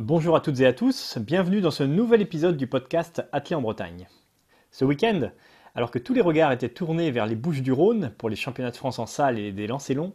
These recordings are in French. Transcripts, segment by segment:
Bonjour à toutes et à tous, bienvenue dans ce nouvel épisode du podcast Athlé en Bretagne. Ce week-end, alors que tous les regards étaient tournés vers les Bouches-du-Rhône pour les championnats de France en salle et des lancers longs,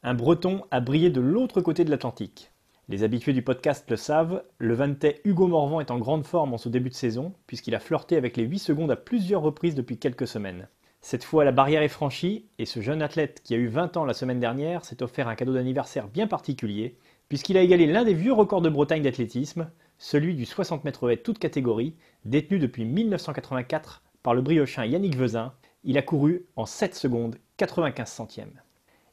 un Breton a brillé de l'autre côté de l'Atlantique. Les habitués du podcast le savent, le Vantais Hugo Morvan est en grande forme en ce début de saison, puisqu'il a flirté avec les 8 secondes à plusieurs reprises depuis quelques semaines. Cette fois, la barrière est franchie, et ce jeune athlète qui a eu 20 ans la semaine dernière s'est offert un cadeau d'anniversaire bien particulier, puisqu'il a égalé l'un des vieux records de Bretagne d'athlétisme, celui du 60 mètres haies toute catégorie, détenu depuis 1984 par le briochin Yannick Vezin. Il a couru en 7 secondes 95 centièmes.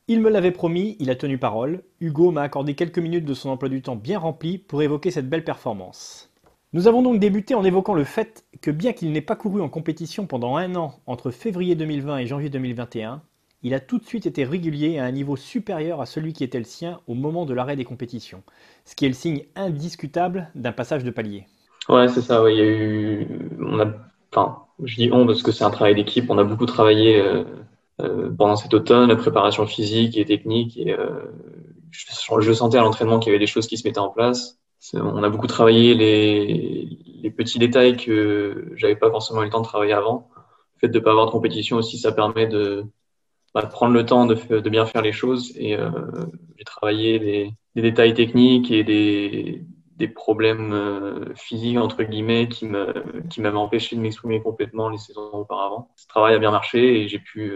Il me l'avait promis, il a tenu parole. Hugo m'a accordé quelques minutes de son emploi du temps bien rempli pour évoquer cette belle performance. Nous avons donc débuté en évoquant le fait que bien qu'il n'ait pas couru en compétition pendant un an entre février 2020 et janvier 2021, il a tout de suite été régulier à un niveau supérieur à celui qui était le sien au moment de l'arrêt des compétitions, ce qui est le signe indiscutable d'un passage de palier. Ouais, c'est ça. Ouais, il y a eu, je dis on parce que c'est un travail d'équipe. On a beaucoup travaillé pendant cet automne, la préparation physique et technique. Et je sentais à l'entraînement qu'il y avait des choses qui se mettaient en place. On a beaucoup travaillé les petits détails que j'avais pas forcément eu le temps de travailler avant. Le fait de ne pas avoir de compétition aussi, ça permet de prendre le temps de bien faire les choses. Et j'ai travaillé des détails techniques et des problèmes physiques, entre guillemets, qui m'avaient empêché de m'exprimer complètement les saisons auparavant. Ce travail a bien marché et j'ai pu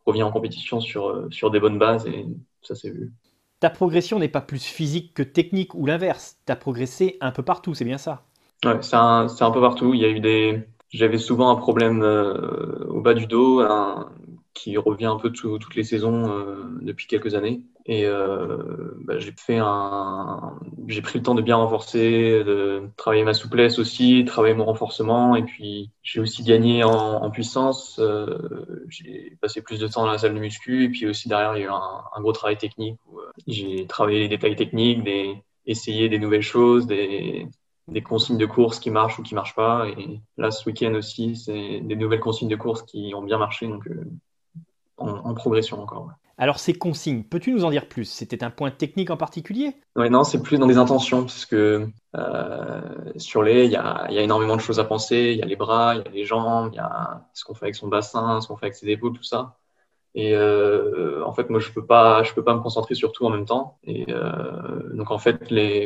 revenir en compétition sur des bonnes bases et ça s'est vu. Ta progression n'est pas plus physique que technique ou l'inverse, tu as progressé un peu partout, c'est bien ça? Ouais, c'est un peu partout. Il y a eu j'avais souvent un problème au bas du dos, qui revient un peu toutes les saisons depuis quelques années. Et j'ai pris le temps de bien renforcer, de travailler ma souplesse aussi, travailler mon renforcement. Et puis j'ai aussi gagné en puissance. J'ai passé plus de temps dans la salle de muscu. Et puis aussi derrière, il y a eu un gros travail technique où j'ai travaillé les détails techniques, essayer des nouvelles choses, des consignes de course qui marchent ou qui marchent pas. Et là, ce week-end aussi, c'est des nouvelles consignes de course qui ont bien marché, donc en progression encore. Ouais. Alors ces consignes, peux-tu nous en dire plus? C'était un point technique en particulier? Ouais, non, c'est plus dans des intentions, parce que sur il y a énormément de choses à penser. Il y a les bras, il y a les jambes, il y a ce qu'on fait avec son bassin, ce qu'on fait avec ses épaules, tout ça. Et en fait, moi, je peux pas me concentrer sur tout en même temps. Et donc, en fait,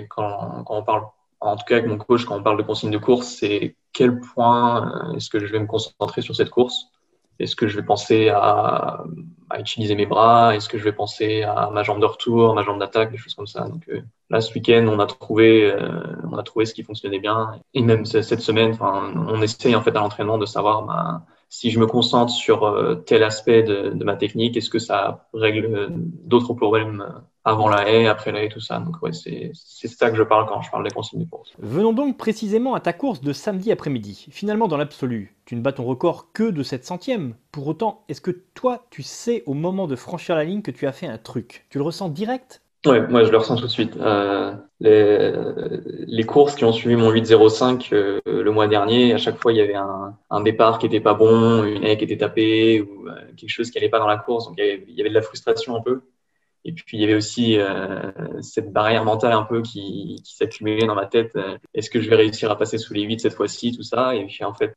quand on parle, en tout cas avec mon coach, quand on parle de consigne de course, c'est quel point est-ce que je vais me concentrer sur cette course? Est-ce que je vais penser à utiliser mes bras? Est-ce que je vais penser à ma jambe de retour, ma jambe d'attaque, des choses comme ça? Donc là, ce week-end, on a trouvé ce qui fonctionnait bien. Et même cette semaine, enfin, on essaye en fait à l'entraînement de savoir si je me concentre sur tel aspect de ma technique, est-ce que ça règle d'autres problèmes avant la haie, après la haie, tout ça. Donc ouais, c'est ça que je parle quand je parle des consignes de course. Venons donc précisément à ta course de samedi après-midi. Finalement, dans l'absolu, tu ne bats ton record que de 7 centièmes. Pour autant, est-ce que toi, tu sais au moment de franchir la ligne que tu as fait un truc? Tu le ressens direct? Ouais, moi je le ressens tout de suite. Les courses qui ont suivi mon 8,05 le mois dernier, à chaque fois il y avait un départ qui était pas bon, une haie qui était tapée ou quelque chose qui allait pas dans la course. Donc il y avait de la frustration un peu. Et puis, il y avait aussi cette barrière mentale un peu qui s'accumulait dans ma tête. Est-ce que je vais réussir à passer sous les 8 cette fois-ci, tout ça? Et puis, en fait,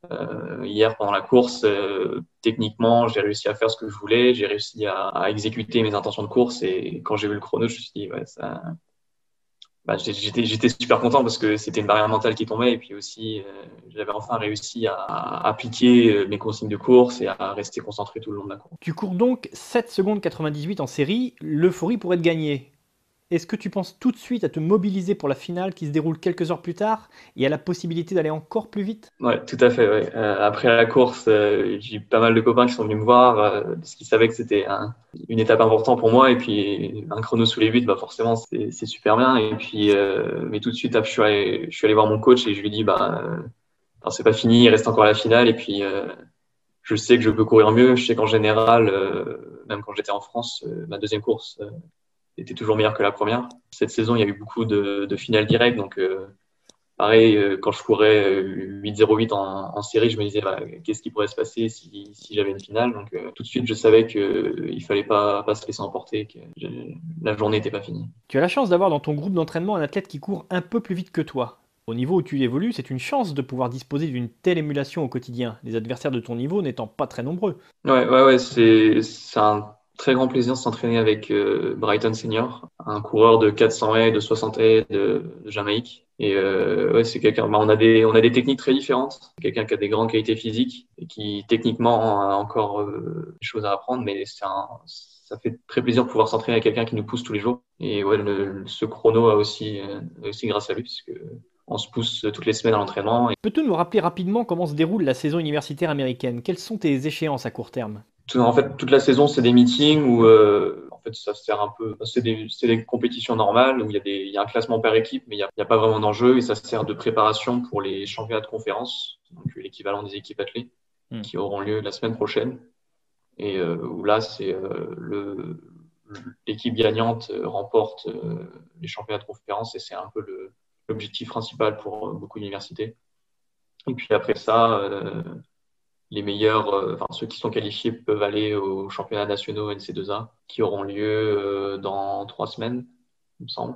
hier, pendant la course, techniquement, j'ai réussi à faire ce que je voulais. J'ai réussi à exécuter mes intentions de course. Et quand j'ai vu le chrono, je me suis dit, ouais, j'étais super content parce que c'était une barrière mentale qui tombait. Et puis aussi, j'avais enfin réussi à appliquer mes consignes de course et à rester concentré tout le long de la course. Tu cours donc 7 secondes 98 en série, l'euphorie pourrait te gagner. Est-ce que tu penses tout de suite à te mobiliser pour la finale qui se déroule quelques heures plus tard et à la possibilité d'aller encore plus vite? Ouais, tout à fait. Ouais. Après la course, j'ai eu pas mal de copains qui sont venus me voir parce qu'ils savaient que c'était une étape importante pour moi. Et puis un chrono sous les 8, bah forcément, c'est super bien. Et puis, mais tout de suite, je suis allé voir mon coach et je lui ai dit, alors, c'est pas fini, il reste encore la finale. Et puis, je sais que je peux courir mieux. Je sais qu'en général, même quand j'étais en France, ma deuxième course était toujours meilleure que la première. Cette saison, il y a eu beaucoup de finales directes, donc pareil, quand je courais 8,08 en série, je me disais bah, qu'est-ce qui pourrait se passer si j'avais une finale. Donc tout de suite, je savais qu'il fallait pas se laisser emporter, que la journée n'était pas finie. Tu as la chance d'avoir dans ton groupe d'entraînement un athlète qui court un peu plus vite que toi. Au niveau où tu évolues, c'est une chance de pouvoir disposer d'une telle émulation au quotidien, les adversaires de ton niveau n'étant pas très nombreux. Ouais, c'est un très grand plaisir de s'entraîner avec Brighton Senior, un coureur de 400 haies, de 60 haies de Jamaïque. Et ouais, c'est quelqu'un. Bah, on a des techniques très différentes. C'est quelqu'un qui a des grandes qualités physiques et qui techniquement a encore des choses à apprendre, mais ça fait très plaisir de pouvoir s'entraîner avec quelqu'un qui nous pousse tous les jours. Et ouais, ce chrono a aussi grâce à lui, parce que on se pousse toutes les semaines à l'entraînement. Peux-tu nous rappeler rapidement comment se déroule la saison universitaire américaine? Quelles sont tes échéances à court terme? En fait, toute la saison, c'est des meetings où en fait, ça sert un peu. C'est des compétitions normales où il y a un classement par équipe, mais il y a pas vraiment d'enjeu et ça sert de préparation pour les championnats de conférence, donc l'équivalent des équipes athlètes, qui auront lieu la semaine prochaine. Et où là, c'est l'équipe gagnante remporte les championnats de conférence et c'est un peu l'objectif principal pour beaucoup d'universités. Et puis après ça, les meilleurs, ceux qui sont qualifiés peuvent aller aux championnats nationaux NC2A qui auront lieu dans 3 semaines, il me semble.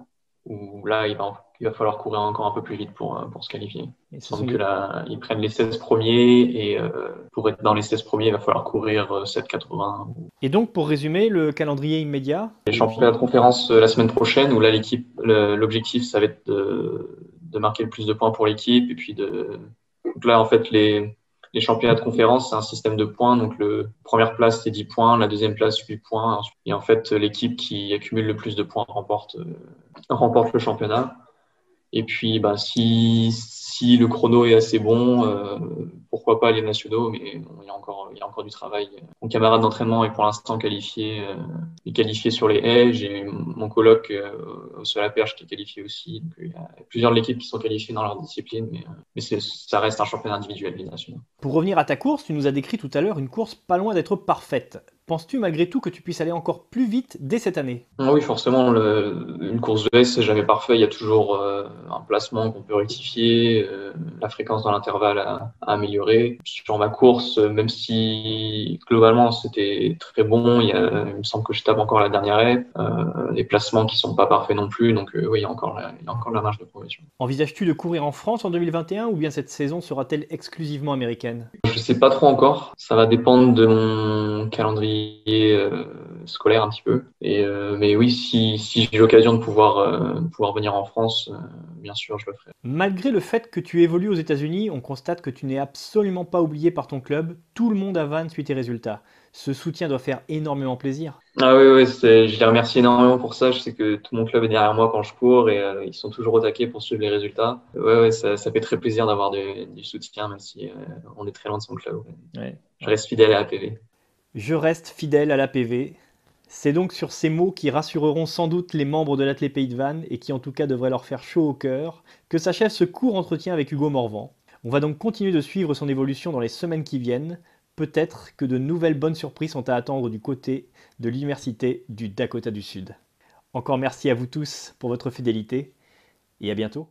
Où là, il va falloir courir encore un peu plus vite pour se qualifier. Il semble que là, ils prennent les 16 premiers et pour être dans les 16 premiers, il va falloir courir 7,80. Et donc, pour résumer, le calendrier immédiat? Les championnats de conférence la semaine prochaine, où là, l'objectif, ça va être de marquer le plus de points pour l'équipe. Et puis donc là, en fait, les championnats de conférence, c'est un système de points. Donc, la première place, c'est 10 points. La deuxième place, 8 points. Et en fait, l'équipe qui accumule le plus de points remporte le championnat. Et puis, bah, si le chrono est assez bon, pourquoi pas les nationaux, mais bon, il y a encore du travail. Mon camarade d'entraînement est pour l'instant qualifié sur les haies. J'ai mon coloc sur la perche qui est qualifié aussi. Donc, il y a plusieurs de l'équipe qui sont qualifiés dans leur discipline, mais ça reste un championnat individuel des nationaux. Pour revenir à ta course, tu nous as décrit tout à l'heure une course pas loin d'être parfaite. Penses-tu malgré tout que tu puisses aller encore plus vite dès cette année? Oui, forcément, une course de S, c'est jamais parfait. Il y a toujours un placement qu'on peut rectifier, la fréquence dans l'intervalle à améliorer. Sur ma course, même si globalement c'était très bon, il me semble que je tape encore la dernière haie. Des placements qui sont pas parfaits non plus, donc oui, il y a encore de la marge de progression. Envisages-tu de courir en France en 2021 ou bien cette saison sera-t-elle exclusivement américaine? Je sais pas trop encore. Ça va dépendre de mon calendrier scolaire un petit peu. Mais oui, si j'ai l'occasion de pouvoir venir en France, bien sûr, je le ferai. Malgré le fait que tu évolues aux États-Unis, on constate que tu n'es absolument pas oublié par ton club. Tout le monde à Vannes suit tes résultats. Ce soutien doit faire énormément plaisir. Ah oui, je les remercie énormément pour ça. Je sais que tout mon club est derrière moi quand je cours et ils sont toujours au taquet pour suivre les résultats. Ouais, ça fait très plaisir d'avoir du soutien, même si on est très loin de son club. Ouais. Je reste fidèle à l'APV. Je reste fidèle à l'APV. C'est donc sur ces mots qui rassureront sans doute les membres de l'Athlé Pays de Vannes et qui en tout cas devraient leur faire chaud au cœur que s'achève ce court entretien avec Hugo Morvan. On va donc continuer de suivre son évolution dans les semaines qui viennent. Peut-être que de nouvelles bonnes surprises sont à attendre du côté de l'Université du Dakota du Sud. Encore merci à vous tous pour votre fidélité et à bientôt.